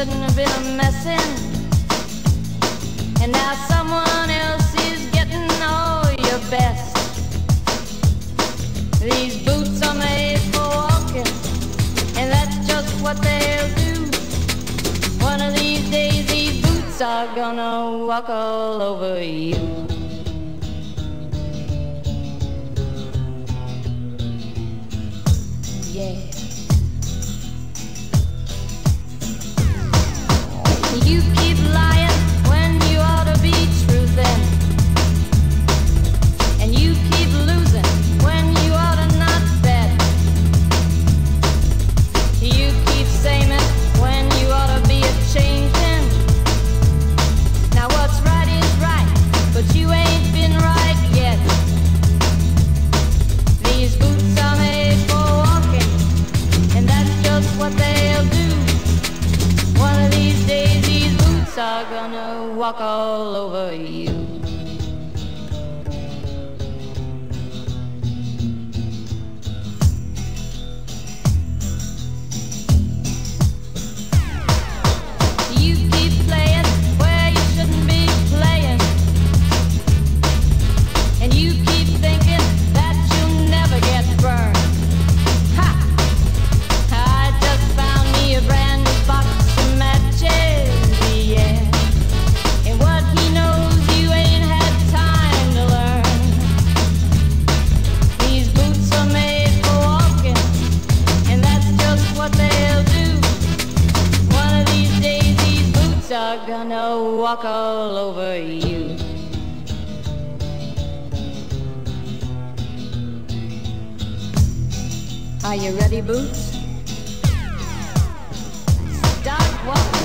shouldn't have been a messin', and now someone else is getting all your best. These boots are made for walking, and that's just what they'll do. One of these days these boots are gonna walk all over you. Yeah. You keep lying when you ought to be truthin', and you keep losing when you ought to not bet. You keep saying when you ought to be a-changin'. Now what's right is right, but you ain't been right yet. These boots are made for walking, and that's just what they'll do. One of these days these boots are gonna walk all over you. You keep playing where you shouldn't be playing, and you keep thinking that you'll never get burned. Ha! I just found me a brand new box of matches, yeah. And what he knows you ain't had time to learn. These boots are made for walking, and that's just what they'll do. One of these days these boots are gonna walk all over you. Are you ready, Boots? Start walking.